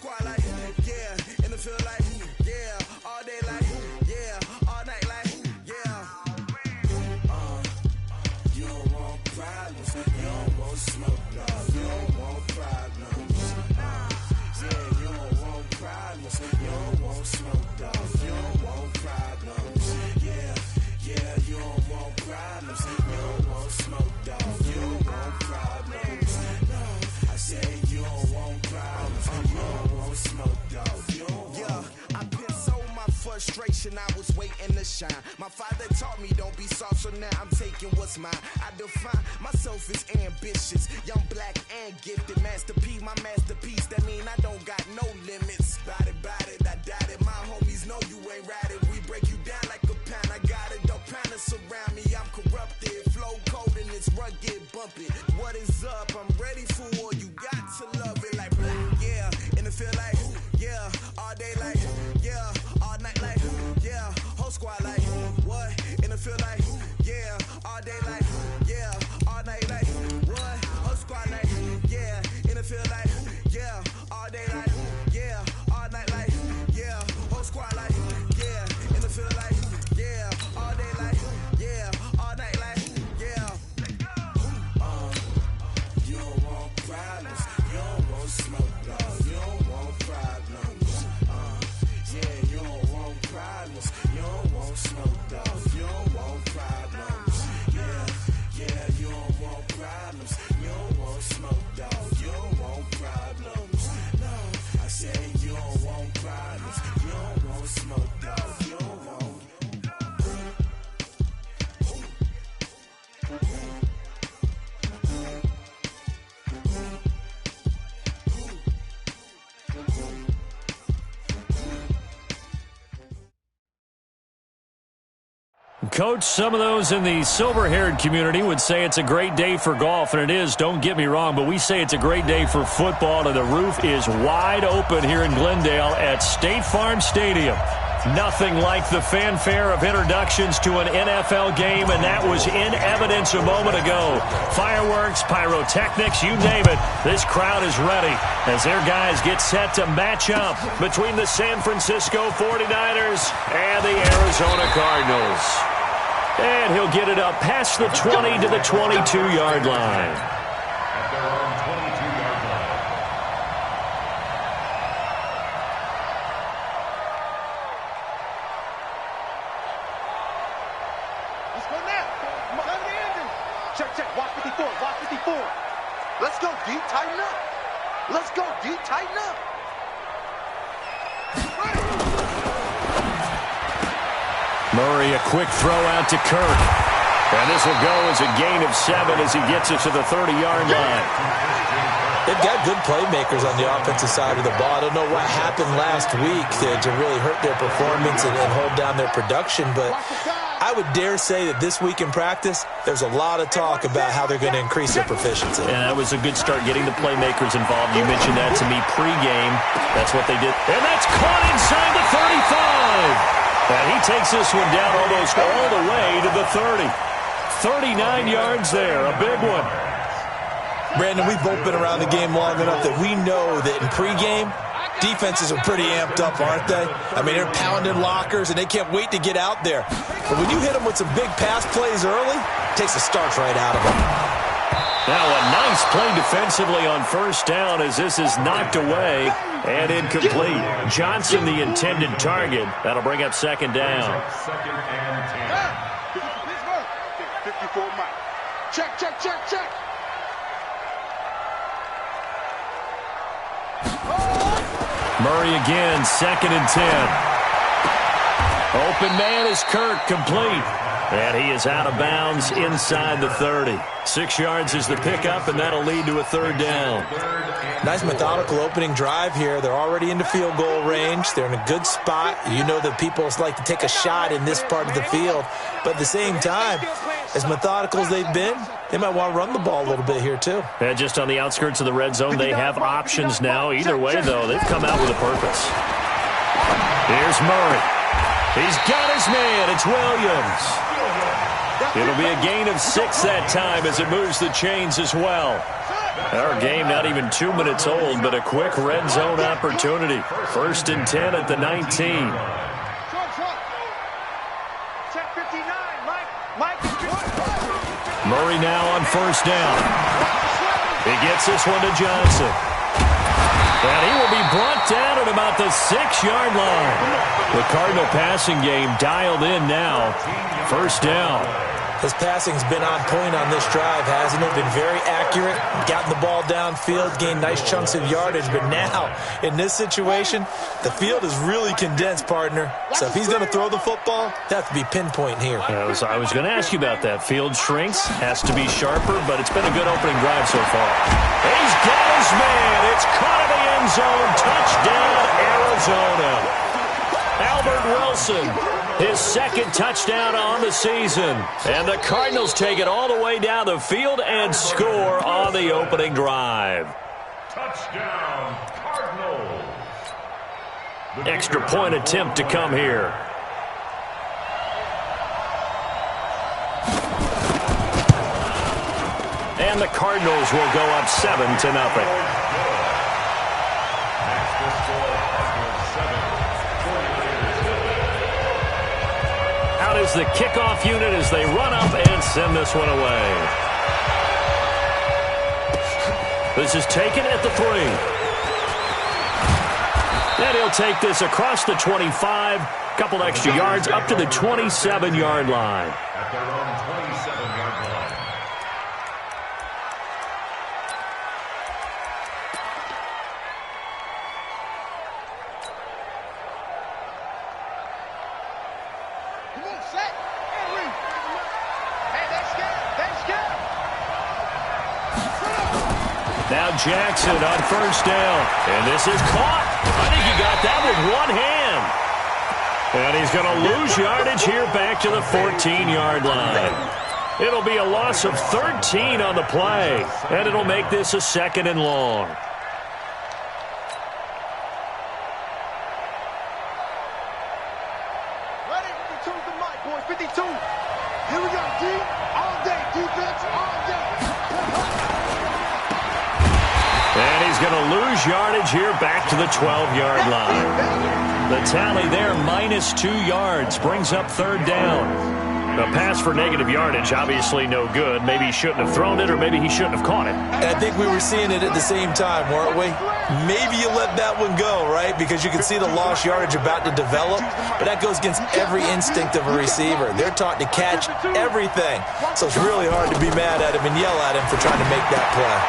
squad like, yeah. In the field like, yeah. All day like, yeah. All night like, yeah. You don't want problems. You don't want smoke, no. You don't want problems. Yeah, you don't want problems. You don't want smoke, dog. You don't want problems. Yeah, yeah, you don't want problems. You don't want smoke, dog. You don't want problems. No, I say you don't want problems. You don't want smoke, dog. You don't want. Yeah, I pissed so my frustration. I was waiting to shine. My father taught me don't be soft, so now I'm taking what's mine. I define myself as ambitious, young, black, and gifted. Master P, my masterpiece. That mean I don't got no limits. Bout it, I doubt it. My homies know you ain't ratted. We break you down like a pound. I got it, don't pound to surround me. I'm corrupted, flow cold and it's rugged, bumpy. What is up? I'm ready for war. You got to love it like black, yeah. In the field like, yeah. All day like, yeah. All night like, yeah. Whole squad like, what? In the field like, yeah. All day like, yeah. All night like, what? Whole squad like, yeah. In the field like, yeah. All day like, yeah. All night like, yeah. Whole squad like, yeah. In the field like, yeah. All day like, yeah. All night like, yeah. You don't want problems. You don't want smoke, dog. You don't want problems. Yeah, you don't want problems. You don't want smoke, dog. You don't want problems. Yeah, yeah, you don't want problems. You don't want smoke, dog. You don't want problems. No, I say you don't want problems. You don't want smoke, dog. You don't want. Coach, some of those in the silver-haired community would say it's a great day for golf, and it is, don't get me wrong, but we say it's a great day for football, and the roof is wide open here in Glendale at State Farm Stadium. Nothing like the fanfare of introductions to an NFL game, and that was in evidence a moment ago. Fireworks, pyrotechnics, you name it. This crowd is ready as their guys get set to match up between the San Francisco 49ers and the Arizona Cardinals. And he'll get it up past the 20 to the 22-yard line. Let's go, D. Tighten up. Let's go, D. Tighten up. Murray, a quick throw out to Kirk. And this will go as a gain of 7 as he gets it to the 30-yard line. They've got good playmakers on the offensive side of the ball. I don't know what happened last week to really hurt their performance and hold down their production, but I would dare say that this week in practice, there's a lot of talk about how they're going to increase their proficiency. And that was a good start getting the playmakers involved. You mentioned that to me pregame. That's what they did. And that's caught inside the 35. And he takes this one down almost all the way to the 30. 39 yards there, a big one. Brandon, we've both been around the game long enough that we know that in pregame, defenses are pretty amped up, aren't they? I mean, they're pounding lockers, and they can't wait to get out there. But when you hit them with some big pass plays early, it takes the starch right out of them. Now a nice play defensively on first down as this is knocked away and incomplete. Johnson, the intended target. That'll bring up second down. 54 Mike. Check, check, check, check. Murray again, 2nd and 10. Open man is Kirk, complete. And he is out of bounds inside the 30. 6 yards is the pickup, and that'll lead to a third down. Nice methodical opening drive here. They're already into field goal range. They're in a good spot. You know that people like to take a shot in this part of the field. But at the same time, as methodical as they've been, they might want to run the ball a little bit here too. And just on the outskirts of the red zone, they have options now. Either way, though, they've come out with a purpose. Here's Murray. He's got his man. It's Williams. It'll be a gain of 6 that time as it moves the chains as well. Our game not even 2 minutes old, but a quick red zone opportunity. 1st and 10 at the 19. Murray now on 1st down. He gets this one to Johnson. And he will be brought down at about the 6-yard line. The Cardinal passing game dialed in now. 1st down. His passing's been on point on this drive, hasn't it? Been very accurate, gotten the ball downfield, gained nice chunks of yardage. But now, in this situation, the field is really condensed, partner. So if he's going to throw the football, that has to be pinpoint here. I was going to ask you about that. Field shrinks, has to be sharper, but it's been a good opening drive so far. He's got his man. It's caught in the end zone. Touchdown, Arizona. Albert Wilson, his 2nd touchdown on the season. And the Cardinals take it all the way down the field and score on the opening drive. Touchdown, Cardinals. Extra point attempt to come here. And the Cardinals will go up 7-0. Out is the kickoff unit as they run up and send this one away. This is taken at the 3. And he'll take this across the 25, couple extra yards up to the 27-yard line. At their own 27-yard line. Now Jackson on 1st down. And this is caught. I think he got that with one hand. And he's going to lose yardage here back to the 14-yard line. It'll be a loss of 13 on the play. And it'll make this a 2nd and long. Ready? 52's the mic, boys. 52. Here we go, D. All day. Defense, all day. And he's going to lose yardage here back to the 12-yard line. The tally there, -2 yards, brings up 3rd down. A pass for negative yardage, obviously no good. Maybe he shouldn't have thrown it, or maybe he shouldn't have caught it. And I think we were seeing it at the same time, weren't we? Maybe you let that one go, right? Because you can see the lost yardage about to develop, but that goes against every instinct of a receiver. They're taught to catch everything. So it's really hard to be mad at him and yell at him for trying to make that play.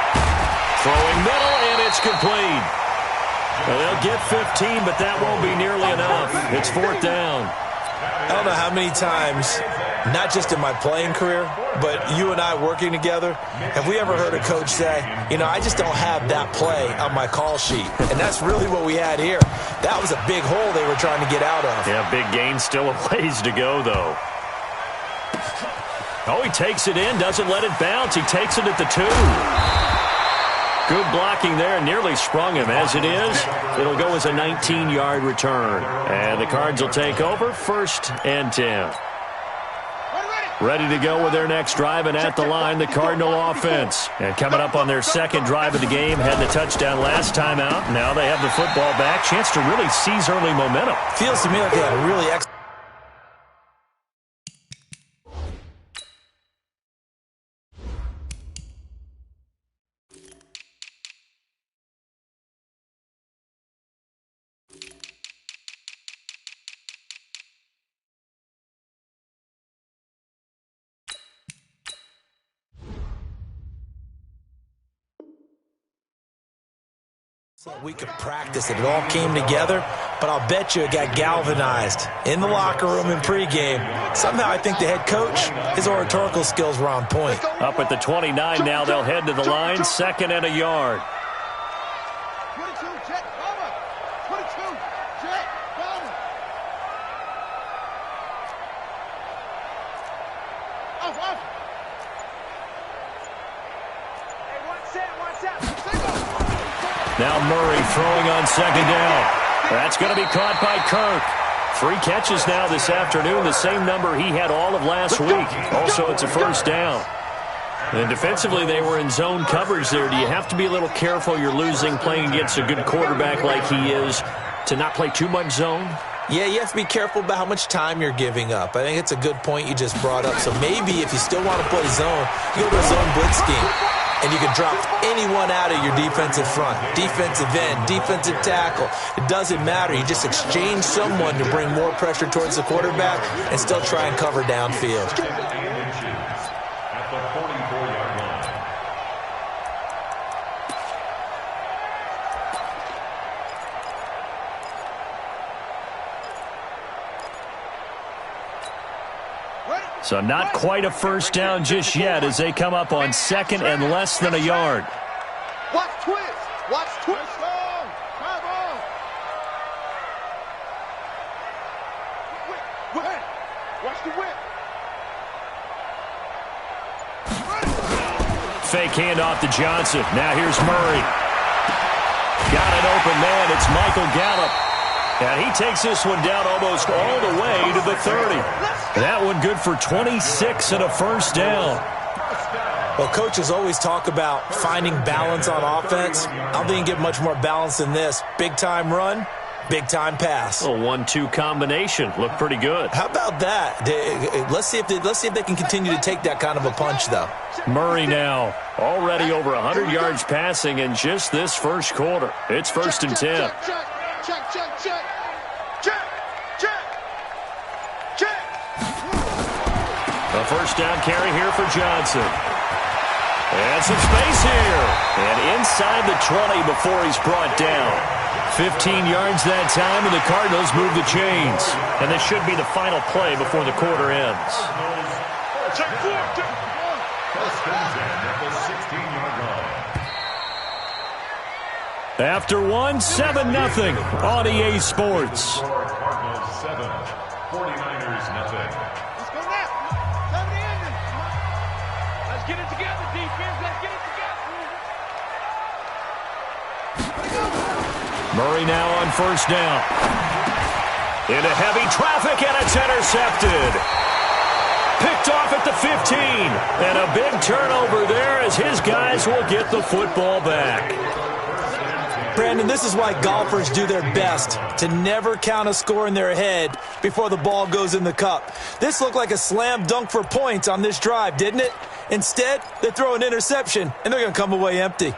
Throwing middle, and it's complete. Well, they'll get 15, but that won't be nearly enough. It's 4th down. I don't know how many times, not just in my playing career, but you and I working together, have we ever heard a coach say, you know, I just don't have that play on my call sheet. And that's really what we had here. That was a big hole they were trying to get out of. Yeah, big gain, still a ways to go, though. Oh, he takes it in, doesn't let it bounce. He takes it at the 2. Good blocking there, nearly sprung him. As it is, it'll go as a 19-yard return. And the Cards will take over, 1st and 10. Ready to go with their next drive, and at the line, the Cardinal offense. And coming up on their 2nd drive of the game, had the touchdown last time out. Now they have the football back. Chance to really seize early momentum. Feels to me like they had a really excellent. We could practice it. It all came together, but I'll bet you it got galvanized in the locker room in pregame. Somehow I think the head coach, his oratorical skills were on point. Up at the 29 now, they'll head to the line, 2nd and a yard. 22, jet, bomber. 22, jet, bomber. Off. Hey, watch out. Now Murray throwing on 2nd down. That's going to be caught by Kirk. 3 catches now this afternoon, the same number he had all of last week. Also, it's a 1st down. And defensively, they were in zone coverage there. Do you have to be a little careful? You're losing, playing against a good quarterback like he is, to not play too much zone? Yeah, you have to be careful about how much time you're giving up. I think it's a good point you just brought up. So maybe if you still want to play zone, you go to a zone blitz scheme. And you can drop anyone out of your defensive front, defensive end, defensive tackle. It doesn't matter. You just exchange someone to bring more pressure towards the quarterback and still try and cover downfield. At the 44-yard line. So not quite a first down just yet as they come up on second and less than a yard. Watch twist. Watch twist. Come on. Whip. Watch the whip. Fake handoff to Johnson. Now here's Murray. Got an open man. It's Michael Gallup. And he takes this one down almost all the way to the 30. That one good for 26 and a first down. Well, coaches always talk about finding balance on offense. I don't think you can get much more balance than this. Big-time run, big-time pass. A 1-2 combination. Looked pretty good. How about that? Let's see if they can continue to take that kind of a punch, though. Murray now already over 100 yards passing in just this first quarter. It's first and 10. A first down carry here for Johnson. And some space here. And inside the 20 before he's brought down. 15 yards that time, and the Cardinals move the chains. And this should be the final play before the quarter ends. First and 10 at the 16-yard line. After 7-0 on EA Sports. Cardinals 7, 49ers nothing. Let's go now. Come to the ending. Let's get it together, defense. Let's get it together. Murray now on first down. Into heavy traffic, and it's intercepted. Picked off at the 15. And a big turnover there as his guys will get the football back. Brandon, this is why golfers do their best to never count a score in their head before the ball goes in the cup. This looked like a slam dunk for points on this drive, didn't it? Instead, they throw an interception, and they're going to come away empty.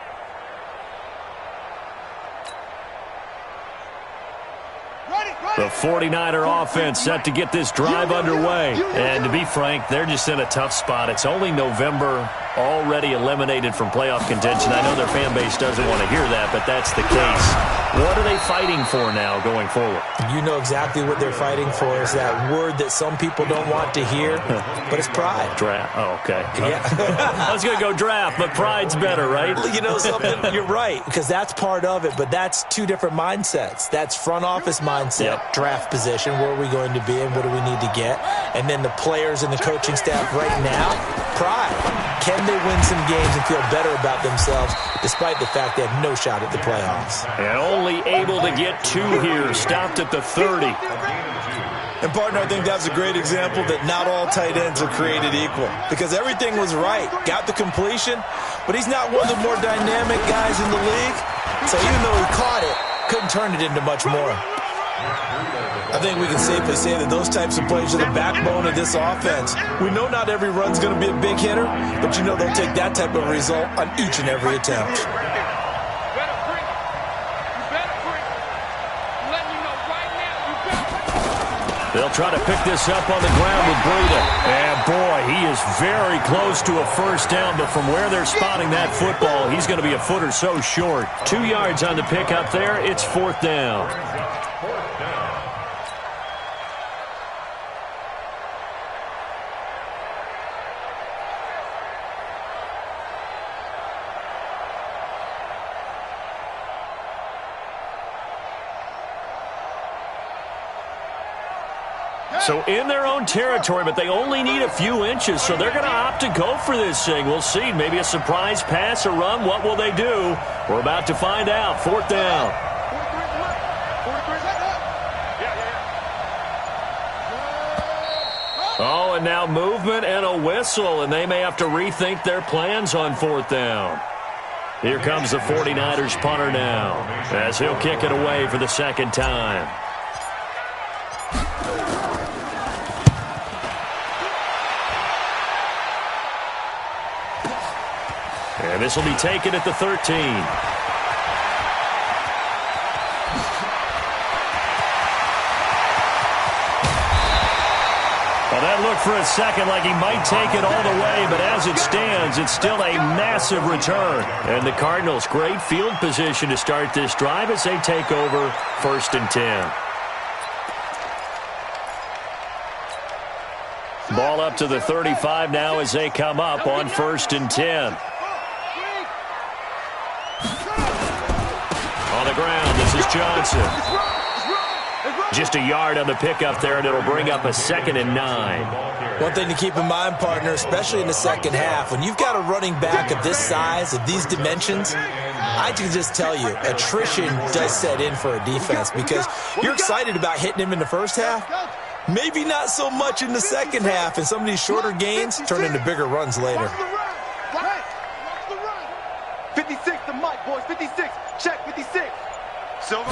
The 49er offense set to get this drive underway. And to be frank, they're just in a tough spot. It's only November, already eliminated from playoff contention. I know their fan base doesn't want to hear that, but that's the case. What are they fighting for now going forward? You know exactly what they're fighting for is that word that some people don't want to hear, but it's pride. Draft. Oh, okay. Yeah. I was going to go draft, but pride's better, right? You know something? You're right, because that's part of it, but that's two different mindsets. That's front office mindset, draft position, where are we going to be and what do we need to get? And then the players and the coaching staff right now, pride. Can they win some games and feel better about themselves despite the fact they have no shot at the playoffs? And only able to get 2 here, stopped at the 30. And, partner, I think that's a great example that not all tight ends are created equal because everything was right. Got the completion, but he's not one of the more dynamic guys in the league. So even though he caught it, couldn't turn it into much more. I think we can safely say that those types of plays are the backbone of this offense. We know not every run's going to be a big hitter, but you know they'll take that type of result on each and every attempt. They'll try to pick this up on the ground with Breida. And, boy, he is very close to a first down, but from where they're spotting that football, he's going to be a foot or so short. 2 yards on the pick up there. It's fourth down. So in their own territory, but they only need a few inches, so they're going to opt to go for this thing. We'll see. Maybe a surprise pass or run. What will they do? We're about to find out. Fourth down. Oh, and And now movement and a whistle, and they may have to rethink their plans on 4th down. Here comes the 49ers punter now, as he'll kick it away for the 2nd time. And this will be taken at the 13. Well, that looked for a second like he might take it all the way, but as it stands, it's still a massive return. And the Cardinals, great field position to start this drive as they take over 1st and 10. Ball up to the 35 now as they come up on 1st and 10. On the ground, this is Johnson. Just a yard on the pickup there, and it'll bring up a 2nd and 9. One thing to keep in mind, partner, especially in the second half, when you've got a running back of this size, of these dimensions, I can just tell you, attrition does set in for a defense because you're excited about hitting him in the first half. Maybe not so much in the second half, and some of these shorter gains turn into bigger runs later. 56 to Mike, boys. 56. Check 56. Silver.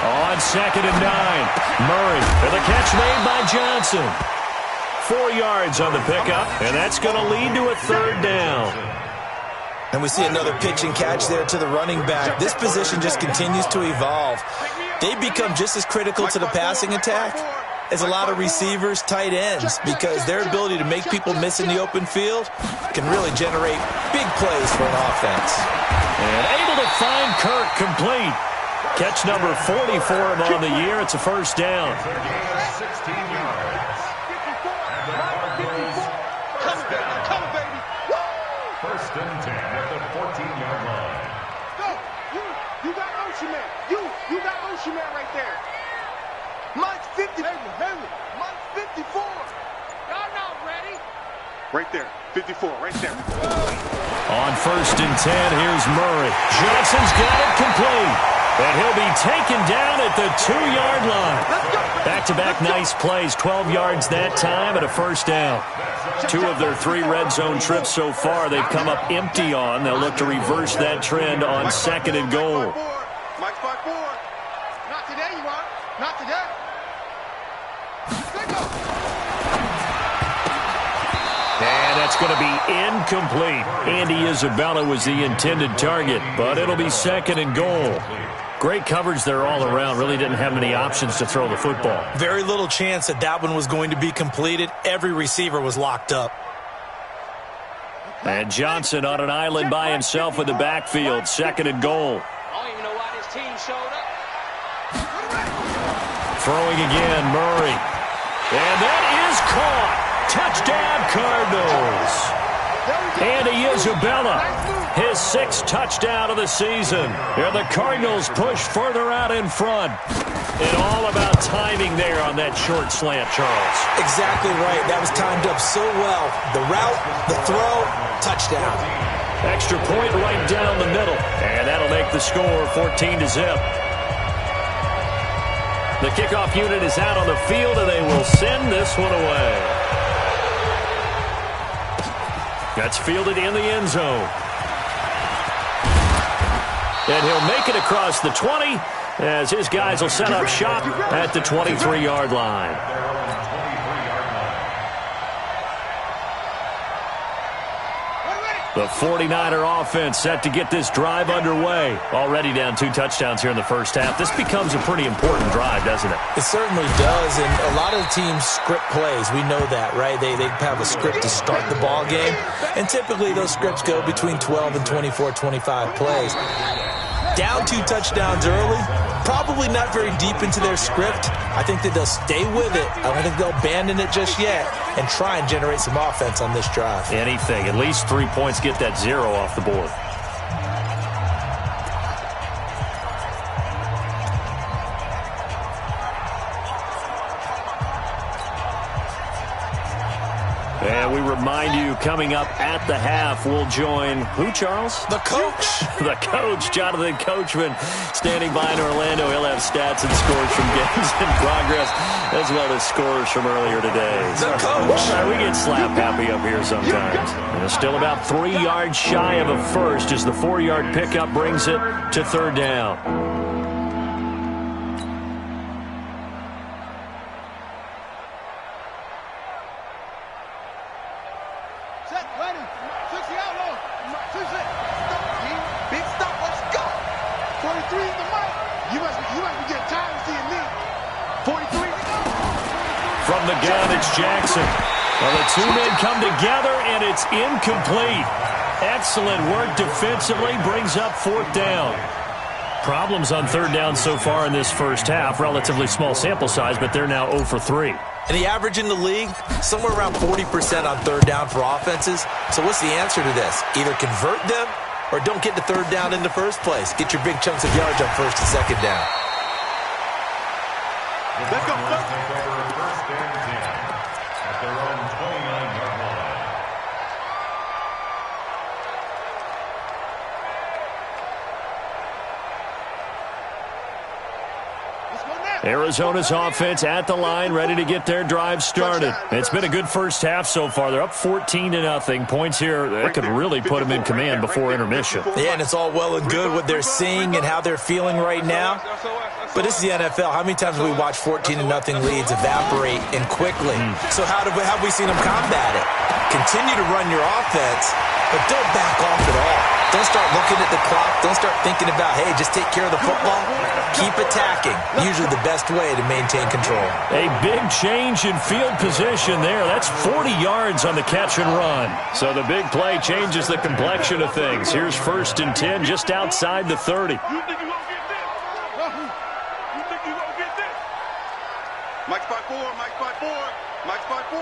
On 2nd and 9, Murray, and the catch made by Johnson. 4 yards on the pickup, and that's going to lead to a 3rd down. And we see another pitch and catch there to the running back. This position just continues to evolve. They become just as critical to the passing attack as a lot of receivers, tight ends, because their ability to make people miss in the open field can really generate big plays for an offense. And able to find Kirk complete. Catch number 40 for him on the year. It's a 1st down. 16 yards. Come, baby. 1st and 10 at the 14-yard line. Go. You got Ocean Man. You got Ocean Man right there. Mike's 50. Mike's 54. Y'all not ready. Right there. 54. Right there. On 1st and 10, here's Murray. Johnson's got it complete. And he'll be taken down at the 2-yard line. Back-to-back nice plays, 12 yards that time and a 1st down. 2 of their 3 red zone trips so far they've come up empty on. They'll look to reverse that trend on 2nd and goal. Mike's 5-4. Not today, you are. Not today. And that's going to be incomplete. Andy Isabella was the intended target, but it'll be 2nd and goal. Great coverage there all around. Really didn't have many options to throw the football. Very little chance that one was going to be completed. Every receiver was locked up. And Johnson on an island by himself in the backfield. 2nd and goal. I don't even know why this team showed up. Throwing again, Murray. And that is caught. Touchdown, Cardinals. Andy Isabella, his 6th touchdown of the season. And the Cardinals push further out in front. And all about timing there on that short slant, Charles. Exactly right. That was timed up so well. The route, the throw, touchdown. Extra point right down the middle. And that'll make the score 14-0. The kickoff unit is out on the field, and they will send this one away. That's fielded in the end zone. And he'll make it across the 20 as his guys will set up shop at the 23-yard line. The 49er offense set to get this drive underway. Already down 2 touchdowns here in the first half. This becomes a pretty important drive, doesn't it? It certainly does, and a lot of the teams script plays. We know that, right? They have a script to start the ball game, and typically those scripts go between 12 and 24, 25 plays. Down 2 touchdowns early, probably not very deep into their script. I think that they'll stay with it. I don't think they'll abandon it just yet and try and generate some offense on this drive. Anything. At least 3 points, get that 0 off the board. And we remind you, coming up at the half, we'll join who, Charles? The coach. The coach, Jonathan Coachman, standing by in Orlando. He'll have stats and scores from games in progress, as well as scores from earlier today. The coach. We get slap happy up here sometimes. And it's still about 3 yards shy of a first as the 4-yard pickup brings it to third down. From the gun, it's Jackson. Well, the two men come together, and it's incomplete. Excellent work defensively, brings up fourth down. Problems on third down so far in this first half. Relatively small sample size, but they're now 0 for 3. And the average in the league, somewhere around 40% on third down for offenses. So what's the answer to this? Either convert them or don't get to third down in the first place. Get your big chunks of yards on first and second down. Let's go. First and 10 at their own 29-yard line. Arizona's offense at the line, ready to get their drive started. It's been a good first half so far. They're up 14-0. Points here that could really put them in command before intermission. Yeah, and it's all well and good what they're seeing and how they're feeling right now. But this is the NFL. How many times have we watched 14-0 leads evaporate and quickly? So how have we seen them combat it? Continue to run your offense, but don't back off at all. Don't start looking at the clock. Don't start thinking about, hey, just take care of the football. Keep attacking. Usually the best way to maintain control. A big change in field position there. That's 40 yards on the catch and run. So the big play changes the complexion of things. Here's first and 10 just outside the 30. You think you gonna get this? You think you gonna get this? Mike's by 4, Mike's by 4, Mike's by 4.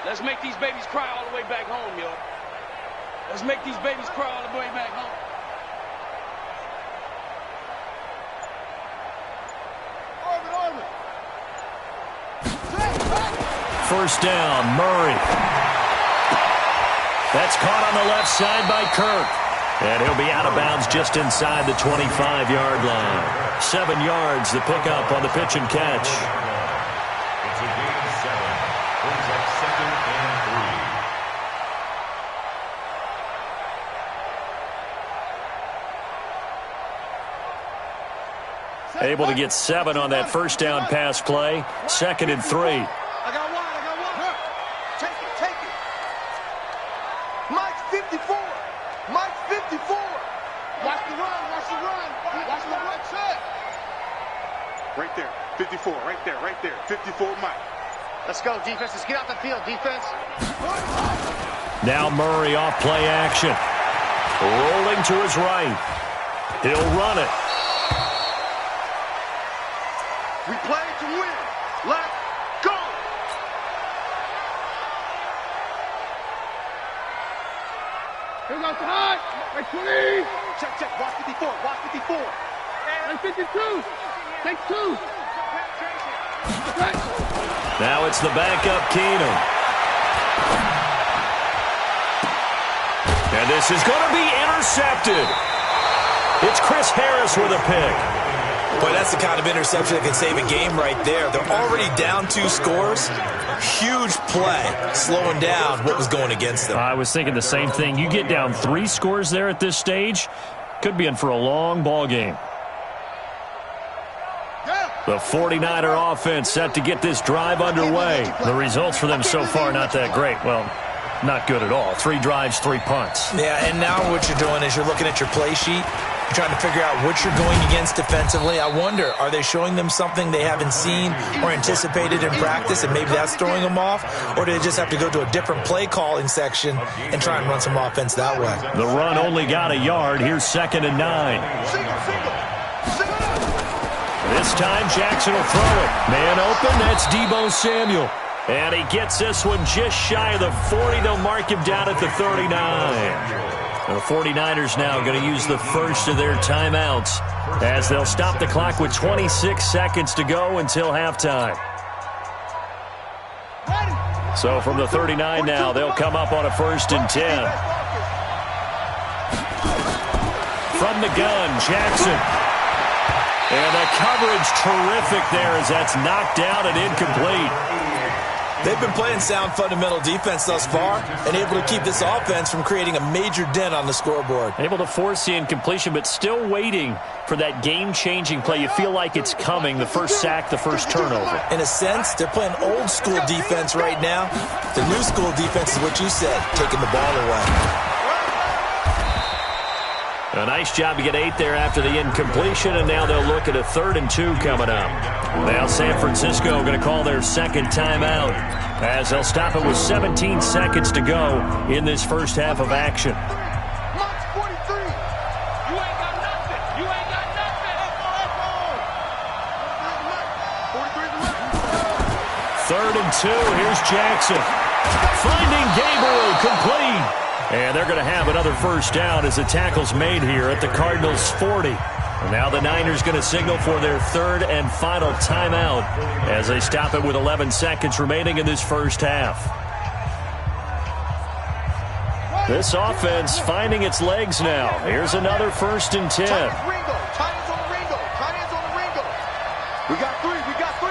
Let's make these babies cry all the way back home, yo. Let's make these babies cry all the way back home. First down, Murray. That's caught on the left side by Kirk. And he'll be out of bounds just inside the 25-yard line. 7 yards, the pickup on the pitch and catch. It's a gain of 7. Brings up second and 3. Able to get 7 on that first down pass play. Second and 3. I got one. Take it. Mike's 54. Mike's 54. Watch the run. Watch the right side. Right there. 54. Right there. 54 Mike. Let's go, defense. Let's get out the field, defense. Now Murray off play action. Rolling to his right. He'll run it. We play to win. Let's go. Here's out to high. Right 20. Check. Watch 54. Right 52. Take 2. Now it's the backup Keenum. And this is going to be intercepted. It's Chris Harris with a pick. Boy, that's the kind of interception that can save a game right there. They're already down 2 scores. Huge play, slowing down what was going against them. I was thinking the same thing. You get down 3 scores there at this stage, could be in for a long ball game. The 49er offense set to get this drive underway. The results for them so far not that great. Well, not good at all. 3 drives, 3 punts. Yeah, and now what you're doing is you're looking at your play sheet. You're trying to figure out what you're going against defensively. I wonder, are they showing them something they haven't seen or anticipated in practice, and maybe that's throwing them off? Or do they just have to go to a different play calling section and try and run some offense that way? The run only got a yard. Here's second and 9. This time Jackson will throw it. Man open, that's Deebo Samuel. And he gets this one just shy of the 40. They'll mark him down at the 39. The 49ers now going to use the first of their timeouts as they'll stop the clock with 26 seconds to go until halftime. So from the 39 now, they'll come up on a 1st and 10. From the gun, Jackson. And the coverage terrific there as that's knocked down and incomplete. They've been playing sound fundamental defense thus far and able to keep this offense from creating a major dent on the scoreboard. Able to force the incompletion, but still waiting for that game-changing play. You feel like it's coming, the first sack, the first turnover. In a sense, they're playing old-school defense right now. The new-school defense is what you said, taking the ball away. A nice job to get 8 there after the incompletion, and now they'll look at a 3rd and 2 coming up. Now San Francisco going to call their second timeout as they'll stop it with 17 seconds to go in this first half of action. March 43. You ain't got nothing. You ain't got nothing. 3rd and 2. Here's Jackson. Finding Gabriel, complete. And they're going to have another first down as the tackle's made here at the Cardinals' 40. And now the Niners going to signal for their 3rd and final timeout as they stop it with 11 seconds remaining in this first half. This offense finding its legs now. Here's another 1st and 10. Tight ends on the Ringo. Tight ends on the Ringo. We got 3. We got 3.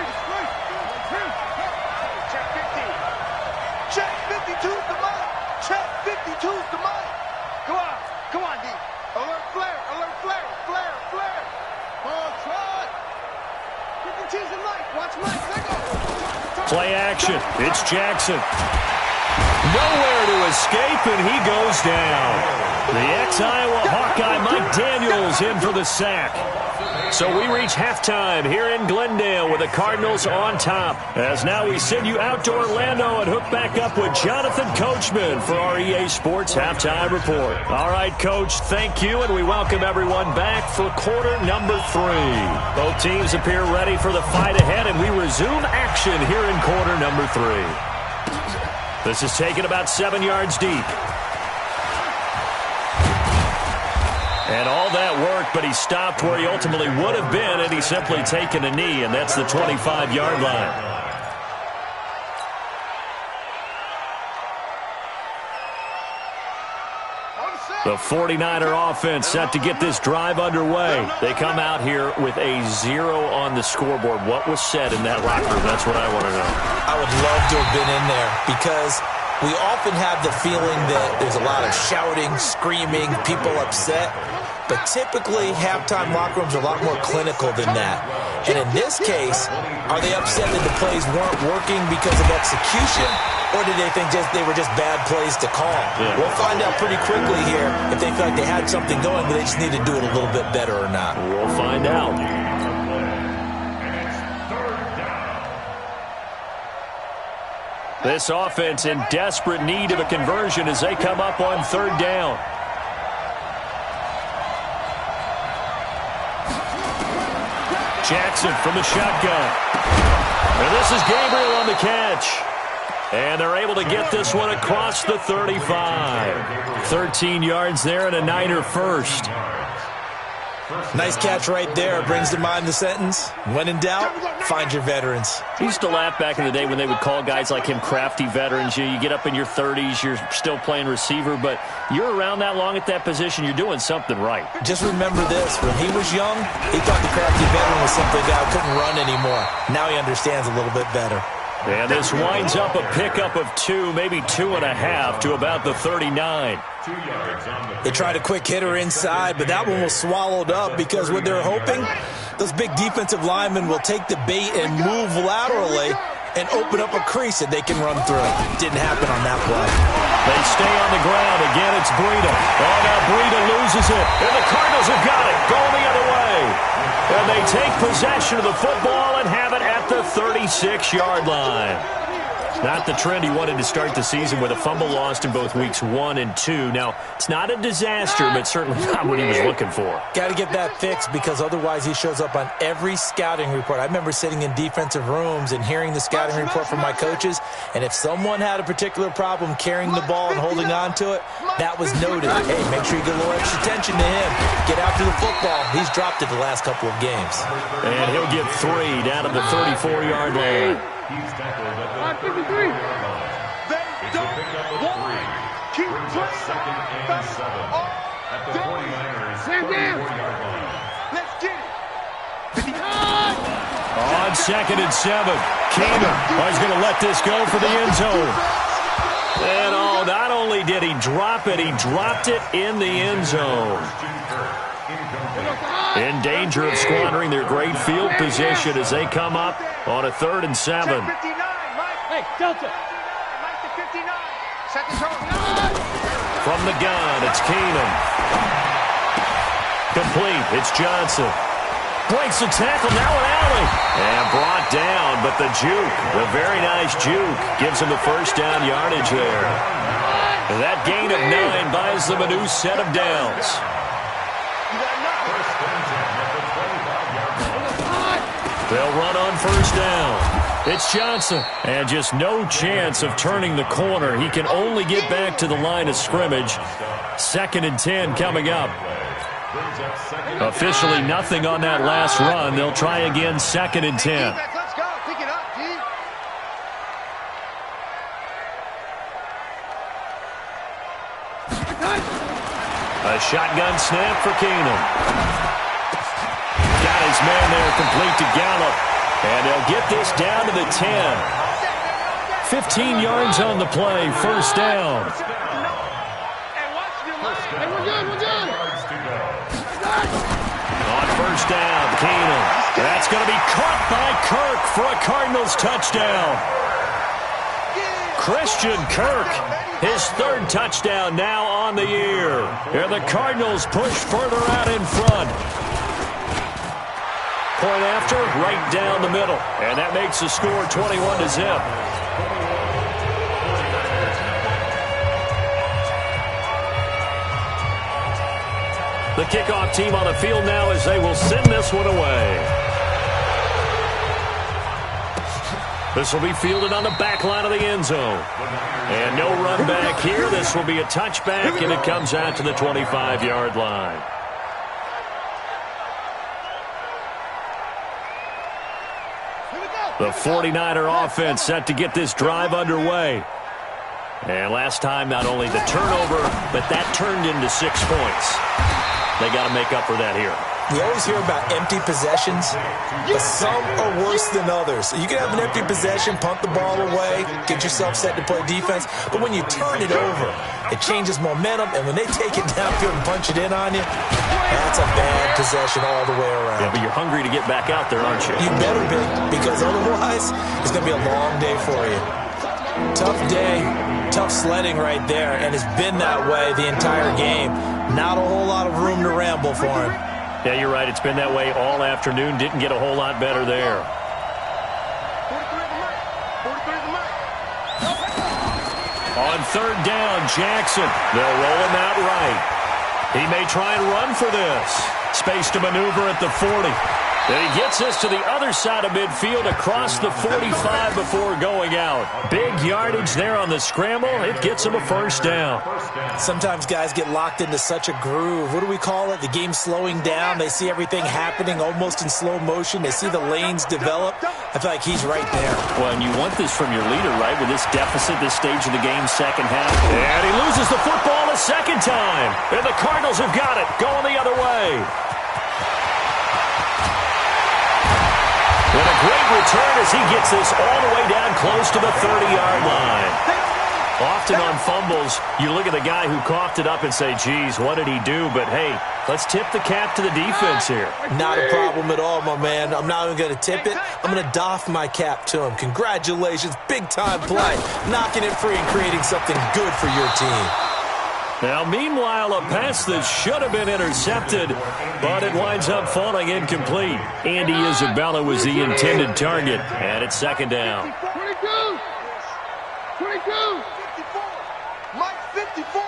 Check 50. Check 52's the money. Check 52's the money. Come on. Come on, D. Alert flare. Alert flare. Flare. Flare. Ball trot. 52's the light. Watch Mike. Let go. Play action. It's Jackson. Nowhere to escape, and he goes down. The ex-Iowa Hawkeye Mike Daniels in for the sack. So we reach halftime here in Glendale with the Cardinals on top. As now we send you out to Orlando and hook back up with Jonathan Coachman for our EA Sports Halftime Report. All right, Coach, thank you, and we welcome everyone back for quarter number 3. Both teams appear ready for the fight ahead, and we resume action here in quarter number 3. This is taken about 7 yards deep. And all that work, but he stopped where he ultimately would have been, and he's simply taken a knee, and that's the 25-yard line. The 49er offense set to get this drive underway. They come out here with a 0 on the scoreboard. What was said in that locker room? That's what I want to know. I would love to have been in there because we often have the feeling that there's a lot of shouting, screaming, people upset. But typically, halftime locker rooms are a lot more clinical than that. And in this case, are they upset that the plays weren't working because of execution? Or did they think they were just bad plays to call? Yeah. We'll find out pretty quickly here if they feel like they had something going, but they just need to do it a little bit better or not. We'll find out. This offense in desperate need of a conversion as they come up on 3rd down. Jackson from the shotgun. And this is Gabriel on the catch. And they're able to get this one across the 35. 13 yards there and a Niner first. Nice catch right there. Brings to mind the sentence, when in doubt, find your veterans. I used to laugh back in the day when they would call guys like him crafty veterans. You get up in your 30s, you're still playing receiver, but you're around that long at that position, you're doing something right. Just remember this. When he was young, he thought the crafty veteran was simply a guy who couldn't run anymore. Now he understands a little bit better. And this winds up a pickup of 2, maybe 2.5 to about the 39. They tried a quick hitter inside, but that one was swallowed up because what they're hoping, those big defensive linemen will take the bait and move laterally and open up a crease that they can run through. Didn't happen on that play. They stay on the ground. Again, it's Breida. Oh, now Breida loses it. And the Cardinals have got it. Going the other way. And they take possession of the football and have it at the 36-yard line. Not the trend he wanted to start the season with a fumble lost in both weeks 1 and 2. Now, it's not a disaster, but certainly not what he was looking for. Got to get that fixed because otherwise he shows up on every scouting report. I remember sitting in defensive rooms and hearing the scouting report from my coaches, and if someone had a particular problem carrying the ball and holding on to it, that was noted. Hey, make sure you get a little extra attention to him. Get after the football. He's dropped it the last couple of games. And he'll get 3 down to the 34-yard line. He's tackled at the 33-yard line. They It's a pickup of 3. keep Brings up playing. second and 7 at the 49ers' 34-yard line. Let's get it. On second and 7. Keenum is going to let this go for the end zone. And not only did he drop it, he dropped it in the end zone. In danger of squandering their great field position as they come up on a 3rd and 7. Hey, Delta. From the gun, it's Keenum. Complete, it's Johnson. Breaks the tackle, now an alley. And brought down, but the juke, the very nice juke, gives him the first down yardage there. That gain of 9 buys them a new set of downs. They'll run on first down. It's Johnson. And just no chance of turning the corner. He can only get back to the line of scrimmage. 2nd and 10 coming up. Officially nothing on that last run. They'll try again 2nd and 10. Let's go. Pick it up, D. A shotgun snap for Keenum. Got his man there, complete to Gallup. And they'll get this down to the 10. 15 yards on the play, first down. On first down, Keenum. That's going to be caught by Kirk for a Cardinals touchdown. Christian Kirk, his 3rd touchdown now on the year. And the Cardinals push further out in front. Point after, right down the middle. And that makes the score 21-0. The kickoff team on the field now as they will send this one away. This will be fielded on the back line of the end zone. And no run back here. This will be a touchback, and it comes out to the 25-yard line. The 49er offense set to get this drive underway. And last time, not only the turnover, but that turned into 6 points. They got to make up for that here. We always hear about empty possessions, but some are worse than others. You can have an empty possession, punt the ball away, get yourself set to play defense, but when you turn it over, it changes momentum, and when they take it downfield and punch it in on you, that's a bad possession all the way around. Yeah, but you're hungry to get back out there, aren't you? You better be, because otherwise, it's going to be a long day for you. Tough day, tough sledding right there, and it's been that way the entire game. Not a whole lot of room to ramble for him. Yeah, you're right. It's been that way all afternoon. Didn't get a whole lot better there. On 3rd down, Jackson. They'll roll him out right. He may try and run for this. Space to maneuver at the 40. Then he gets us to the other side of midfield across the 45 before going out. Big yardage there on the scramble. It gets him a first down. Sometimes guys get locked into such a groove. What do we call it? The game's slowing down. They see everything happening almost in slow motion. They see the lanes develop. I feel like he's right there. Well, and you want this from your leader, right? With this deficit, this stage of the game, second half. And he loses the football a second time. And the Cardinals have got it. Going the other way. And a great return as he gets this all the way down close to the 30-yard line. Often on fumbles, you look at the guy who coughed it up and say, geez, what did he do? But, hey, let's tip the cap to the defense here. Not a problem at all, my man. I'm not even going to tip it. I'm going to doff my cap to him. Congratulations. Big-time play. Knocking it free and creating something good for your team. Now, meanwhile, a pass that should have been intercepted, but it winds up falling incomplete. Andy Isabella was the intended target, and it's second down. 22. 22. 54. Mike 54.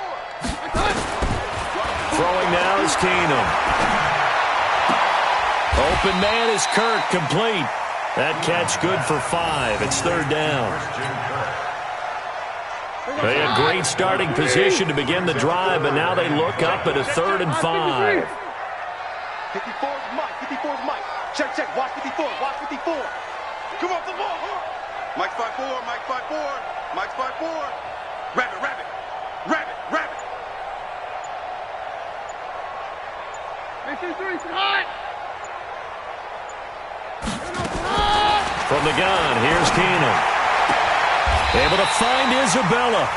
Throwing now is Keenum. Open man is Kirk, complete. That catch good for 5. It's third down. They had great starting position to begin the drive, but now they look up at a 3rd and 5. 54's Mike. 54's Mike. Check, check. Watch 54. Watch 54. Come on, the ball. Mike 5-4, Mike 5-4, Mike 5-4. Rabbit, rabbit, rabbit, rabbit. From the gun, here's Keenum. Able to find Isabella.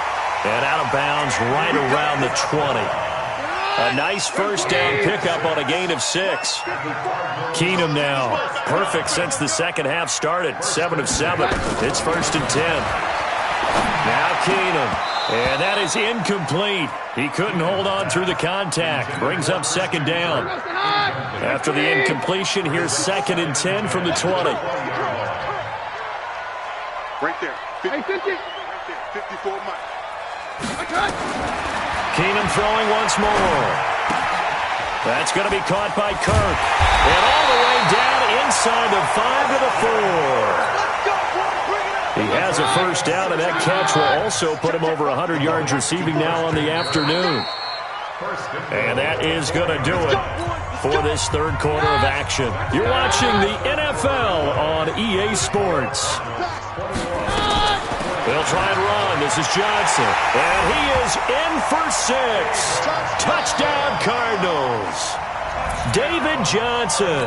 And out of bounds right around the 20. A nice first down pickup on a gain of 6. Keenum now. Perfect since the second half started. 7 of 7. It's 1st and 10. Now Keenum. And that is incomplete. He couldn't hold on through the contact. Brings up 2nd down. After the incompletion, here's 2nd and 10 from the 20. Right there. 50, right there. 54 Mike. Keenum throwing once more. That's going to be caught by Kirk. And all the way down inside the 5 to the 4. He has a first down, and that catch will also put him over 100 yards receiving now on the afternoon. And that is going to do it for this third quarter of action. You're watching the NFL on EA Sports. They'll try and run. This is Johnson. And he is in for 6. Touchdown, Cardinals. David Johnson,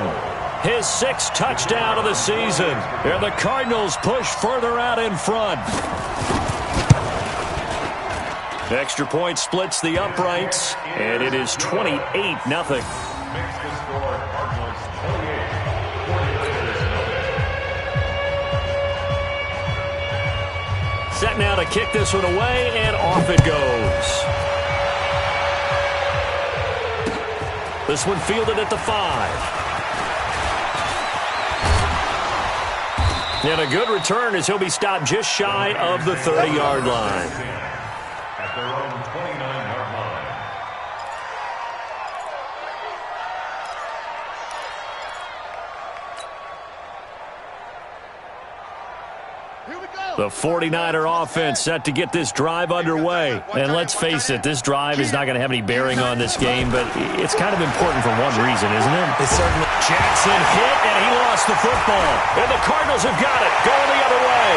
his 6th touchdown of the season. And the Cardinals push further out in front. Extra point splits the uprights, and it is 28-0. Set now to kick this one away, and off it goes. This one fielded at the 5. And a good return as he'll be stopped just shy of the 30-yard line. At their own 29-yard line. The 49er offense set to get this drive underway. And let's face it, this drive is not going to have any bearing on this game, but it's kind of important for one reason, isn't it? It's certainly. Jackson hit, and he lost the football. And the Cardinals have got it, going the other way.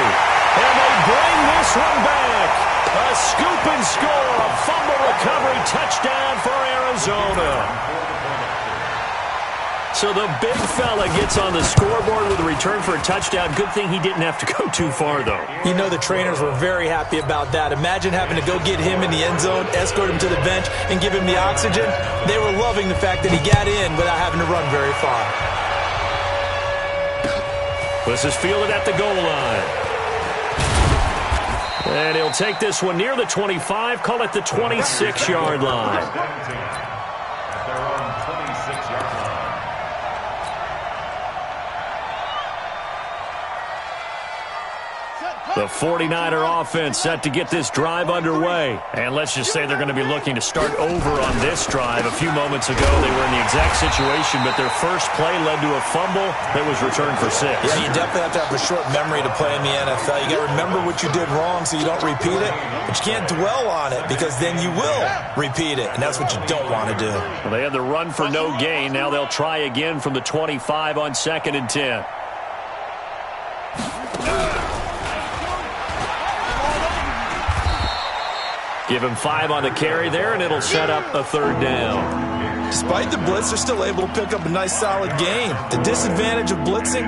And they bring this one back. A scoop and score, a fumble recovery touchdown for Arizona. So the big fella gets on the scoreboard with a return for a touchdown. Good thing he didn't have to go too far, though. You know the trainers were very happy about that. Imagine having to go get him in the end zone, escort him to the bench, and give him the oxygen. They were loving the fact that he got in without having to run very far. This is fielded at the goal line. And he'll take this one near the 25, call it the 26-yard line. At their own 26-yard line. The 49er offense set to get this drive underway. And let's just say they're going to be looking to start over on this drive. A few moments ago, they were in the exact situation, but their first play led to a fumble that was returned for 6. Yeah, you definitely have to have a short memory to play in the NFL. You got to remember what you did wrong so you don't repeat it, but you can't dwell on it because then you will repeat it, and that's what you don't want to do. Well, they had the run for no gain. Now they'll try again from the 25 on 2nd and 10. Give him 5 on the carry there, and it'll set up a 3rd down. Despite the blitz, they're still able to pick up a nice, solid gain. The disadvantage of blitzing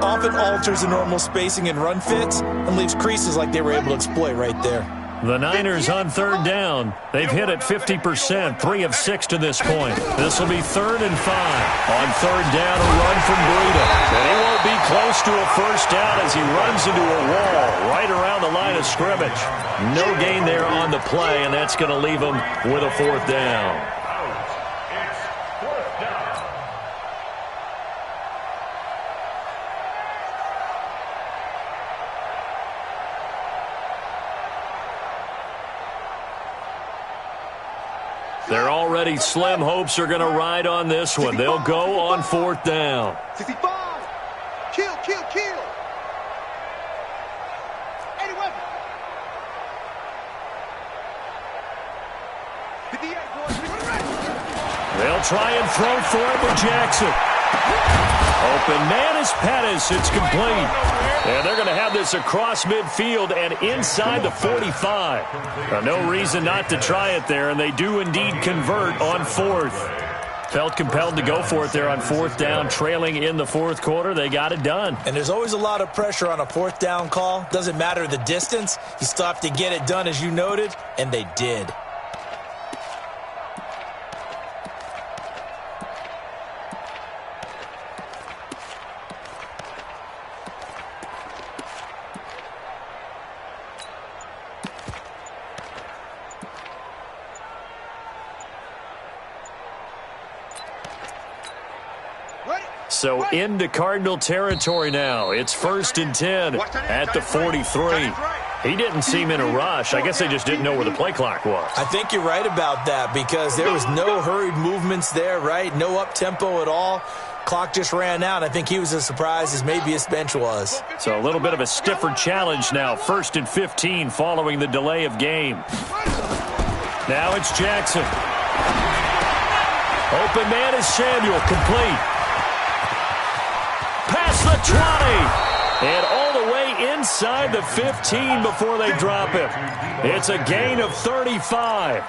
often alters the normal spacing and run fits and leaves creases like they were able to exploit right there. The Niners on 3rd down. They've hit it 50%, 3 of 6 to this point. This will be 3rd and 5. On 3rd down, a run from Breida. And he won't be close to a first down as he runs into a wall right around the line of scrimmage. No gain there on the play, and that's going to leave him with a 4th down. Their already slim hopes are going to ride on this one. They'll go on 4th down. 65. Kill, kill, kill. 81. 58, boys. They'll try and throw for it with Jackson. Open man is Pettis. It's complete. And they're going to have this across midfield and inside the 45. No reason not to try it there, and they do indeed convert on fourth. Felt compelled to go for it there on fourth down, trailing in the fourth quarter. They got it done. And there's always a lot of pressure on a fourth down call. Doesn't matter the distance. You still have to get it done, as you noted, and they did. So into Cardinal territory now. It's 1st and 10 at the 43. He didn't seem in a rush. I guess they just didn't know where the play clock was. I think you're right about that because there was no hurried movements there, right? No up-tempo at all. Clock just ran out. I think he was as surprised as maybe his bench was. So a little bit of a stiffer challenge now. 1st and 15 following the delay of game. Now it's Jackson. Open man is Samuel, complete. Past the 20. And all the way inside the 15 before they drop him. It's a gain of 35.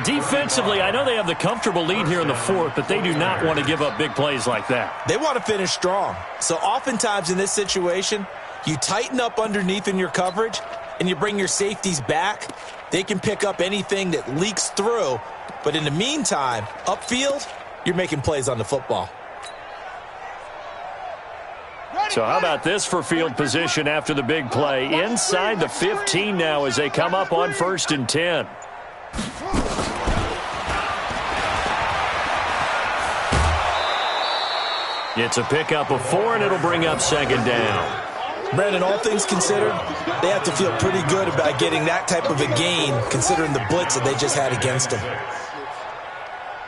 Defensively, I know they have the comfortable lead here in the fourth, but they do not want to give up big plays like that. They want to finish strong. So oftentimes in this situation, you tighten up underneath in your coverage, and you bring your safeties back. They can pick up anything that leaks through. But in the meantime, upfield, you're making plays on the football. So how about this for field position after the big play? Inside the 15 now as they come up on 1st and 10. It's a pickup of 4, and it'll bring up 2nd down. Brandon, all things considered, they have to feel pretty good about getting that type of a gain considering the blitz that they just had against them.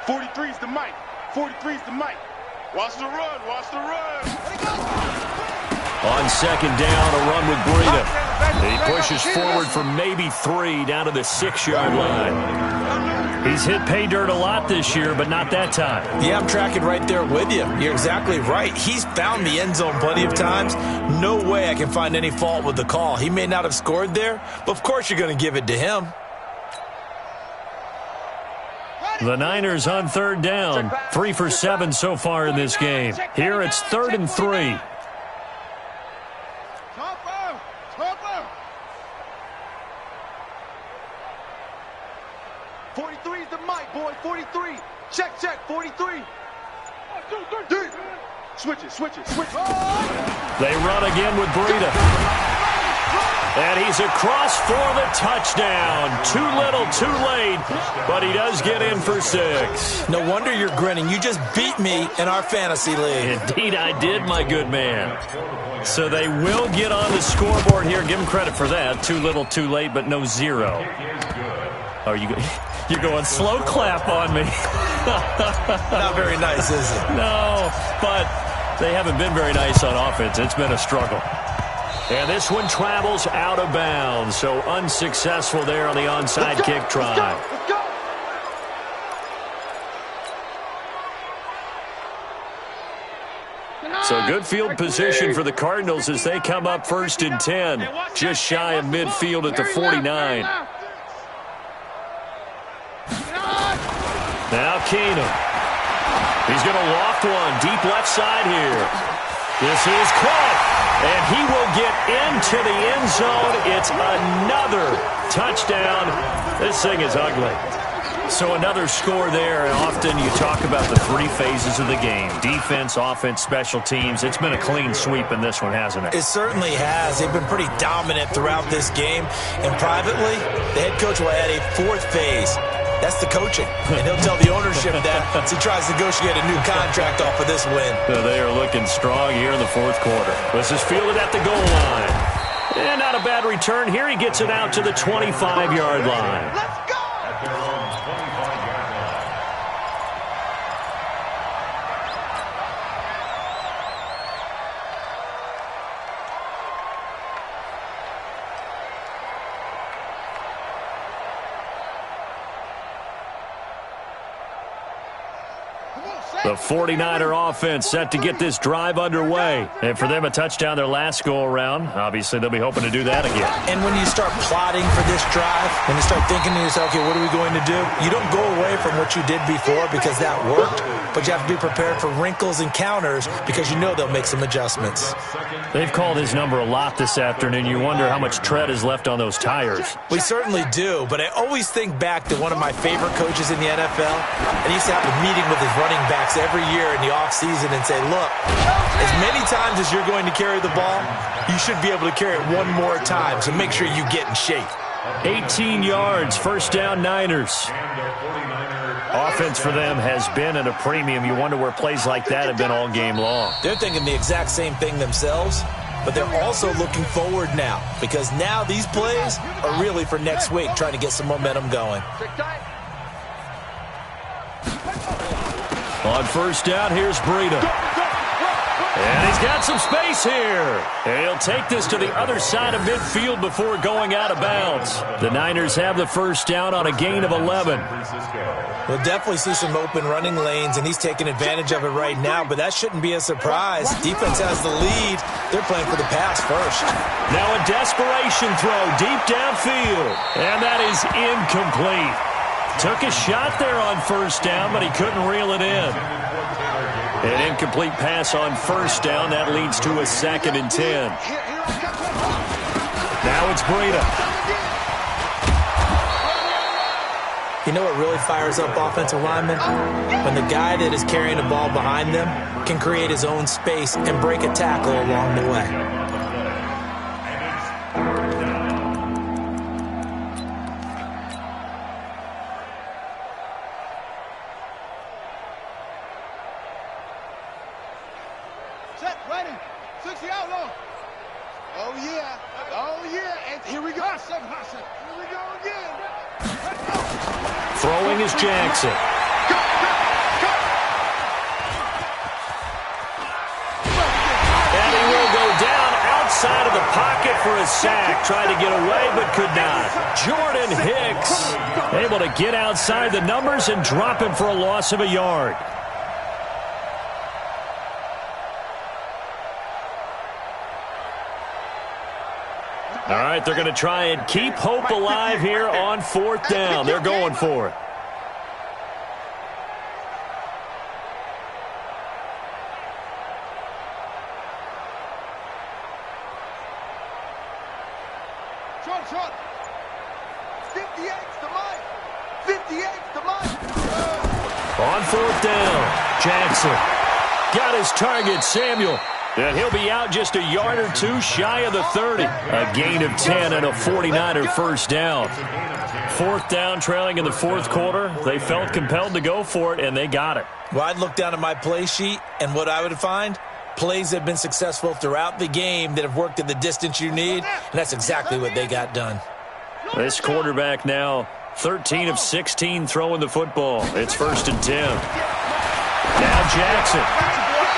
43's the mic. 43's the mic. Watch the run. Watch the run. On 2nd down, a run with Breida. He pushes forward for maybe 3 down to the 6-yard line. He's hit pay dirt a lot this year, but not that time. Yeah, I'm tracking right there with you. You're exactly right. He's found the end zone plenty of times. No way I can find any fault with the call. He may not have scored there, but of course you're going to give it to him. The Niners on 3rd down. 3 for 7 so far in this game. Here it's 3rd and 3. 43's the mic, boy. 43. Check, 43. 1, 2, 3. Switch it. They run again with Breida. And he's across for the touchdown. Too little, too late, but he does get in for 6. No wonder you're grinning. You just beat me in our fantasy league. Indeed, I did, my good man. So they will get on the scoreboard here. Give them credit for that. Too little, too late, but no 0. Oh, you're going slow clap on me. Not very nice, is it? No, but they haven't been very nice on offense. It's been a struggle. And this one travels out of bounds, so unsuccessful there on the onside kick try. Let's go. So good field position for the Cardinals as they come up 1st and 10, just shy of midfield at the 49. Now Keenum. He's going to loft one deep left side here. This is caught. And he will get into the end zone. It's another touchdown. This thing is ugly. So another score there, and often you talk about the 3 phases of the game. Defense, offense, special teams. It's been a clean sweep in this one, hasn't it? It certainly has. They've been pretty dominant throughout this game. And privately, the head coach will add a 4th phase. That's the coaching. And he'll tell the ownership that as he tries to negotiate a new contract off of this win. They are looking strong here in the 4th quarter. This is fielded at the goal line. And not a bad return. Here he gets it out to the 25-yard line. Let's go. At their own 25-yard line. The 49er offense set to get this drive underway. And for them, a touchdown their last go-around. Obviously, they'll be hoping to do that again. And when you start plotting for this drive, when you start thinking to yourself, okay, what are we going to do? You don't go away from what you did before because that worked, but you have to be prepared for wrinkles and counters because you know they'll make some adjustments. They've called his number a lot this afternoon. You wonder how much tread is left on those tires. We certainly do, but I always think back to one of my favorite coaches in the NFL. And he used to have a meeting with his running backs every year in the offseason and say, look, as many times as you're going to carry the ball, you should be able to carry it one more time, so make sure you get in shape. 18 yards, first down Niners. Offense for them has been at a premium. You wonder where plays like that have been all game long. They're thinking the exact same thing themselves, but they're also looking forward now because now these plays are really for next week, trying to get some momentum going. On first down, here's Breida. And he's got some space here. And he'll take this to the other side of midfield before going out of bounds. The Niners have the first down on a gain of 11. We'll definitely see some open running lanes, and he's taking advantage of it right now, but that shouldn't be a surprise. Defense has the lead. They're playing for the pass first. Now a desperation throw deep downfield, and that is incomplete. Took a shot there on first down, but he couldn't reel it in. An incomplete pass on first down. That leads to a 2nd and 10. Now it's Breida. You know what really fires up offensive linemen? When the guy that is carrying the ball behind them can create his own space and break a tackle along the way. Throwing is Jackson. And he will go down outside of the pocket for a sack. Tried to get away, but could not. Jordan Hicks able to get outside the numbers and drop him for a loss of a yard. All right, they're going to try and keep hope alive here on fourth down. They're going for it. Short. 58's the mic. 58's the mic. On fourth down, Jackson got his target, Samuel. And he'll be out just a yard or two shy of the 30. A gain of 10 and a 49er first down. Fourth down, trailing in the fourth quarter. They felt compelled to go for it, and they got it. Well, I'd look down at my play sheet, and what I would find, plays that have been successful throughout the game that have worked at the distance you need, and that's exactly what they got done. This quarterback now 13 of 16 throwing the football. It's 1st and 10. Now Jackson.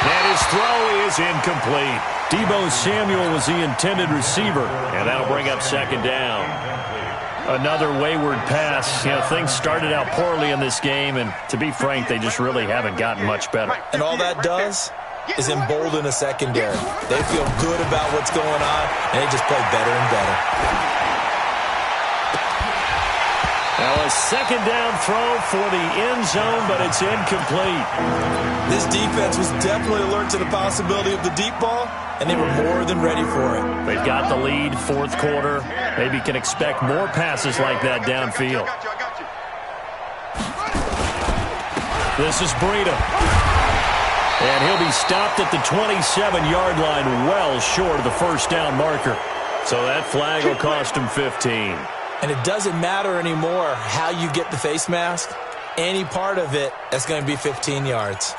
And his throw is incomplete. Deebo Samuel was the intended receiver, and that'll bring up 2nd down. Another wayward pass. You know, things started out poorly in this game, and to be frank, they just really haven't gotten much better. And all that does is embolden a secondary. They feel good about what's going on, and they just play better and better. Now a 2nd down throw for the end zone, but it's incomplete. This defense was definitely alert to the possibility of the deep ball, and they were more than ready for it. They've got the lead, fourth quarter. Maybe can expect more passes like that downfield. This is Breida. And he'll be stopped at the 27-yard line, well short of the first down marker. So that flag will cost him 15. And it doesn't matter anymore how you get the face mask. Any part of it, that's going to be 15 yards.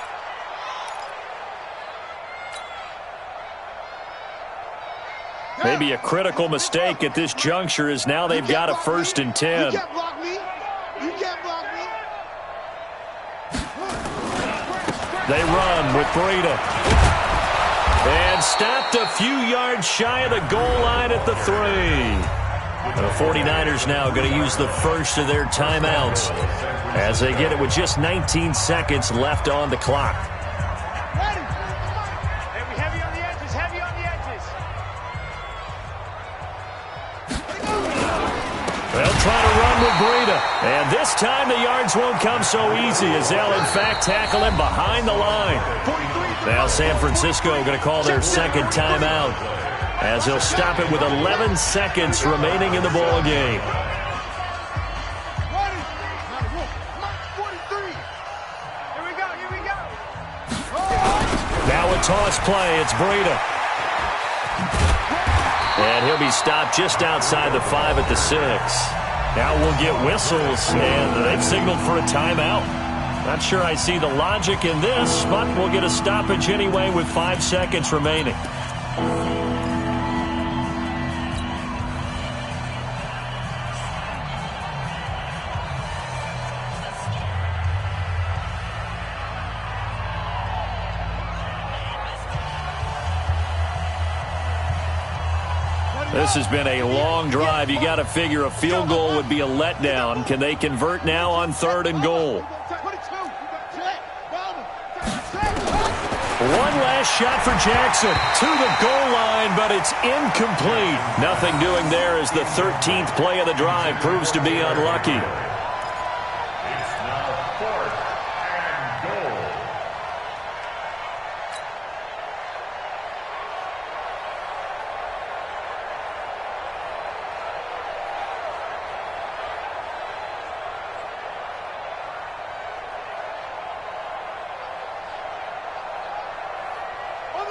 Maybe a critical mistake at this juncture is now they've got a 1st and 10. You can't block me. You can't block me. They run with Breida. And stopped a few yards shy of the goal line at the 3. The 49ers now going to use the first of their timeouts as they get it with just 19 seconds left on the clock. Heavy on the edges, heavy on the edges. They'll try to run with Breida. And this time the yards won't come so easy as they'll, in fact, tackle him behind the line. Now San Francisco going to call their second timeout as they'll stop it with 11 seconds remaining in the ball game. Now a toss play. It's Breida. And he'll be stopped just outside the 5 at the 6. Now we'll get whistles, and they've signaled for a timeout. Not sure I see the logic in this, but we'll get a stoppage anyway with 5 seconds remaining. This has been a long drive. You got to figure a field goal would be a letdown. Can they convert now on 3rd and goal? One last shot for Jackson to the goal line, but it's incomplete. Nothing doing there as the 13th play of the drive proves to be unlucky. It's now 4th and goal.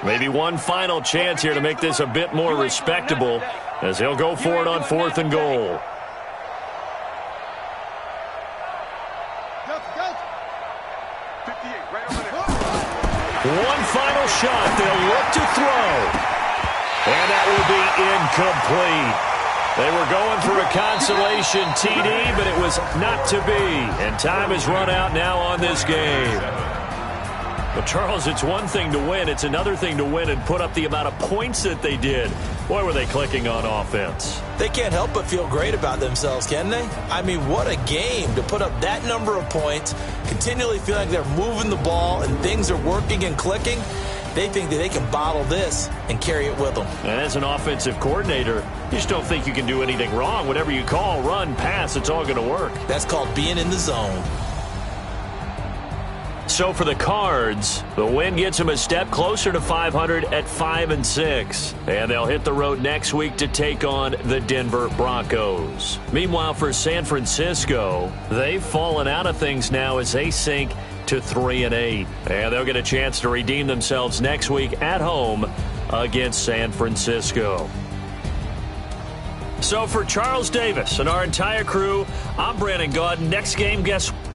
Maybe one final chance here to make this a bit more respectable as he'll go for it on 4th and goal. One final shot. They'll look to throw. And that will be incomplete. They were going for a consolation TD, but it was not to be. And time has run out now on this game. But, Charles, it's one thing to win. It's another thing to win and put up the amount of points that they did. Boy, were they clicking on offense. They can't help but feel great about themselves, can they? I mean, what a game to put up that number of points, continually feel like they're moving the ball and things are working and clicking. They think that they can bottle this and carry it with them. And as an offensive coordinator, you just don't think you can do anything wrong. Whatever you call, run, pass, it's all going to work. That's called being in the zone. So for the Cards, the win gets them a step closer to 500 at 5-6. And they'll hit the road next week to take on the Denver Broncos. Meanwhile, for San Francisco, they've fallen out of things now as they sink to 3-8. And they'll get a chance to redeem themselves next week at home against San Francisco. So for Charles Davis and our entire crew, I'm Brandon Gaudin. Next game, guess what?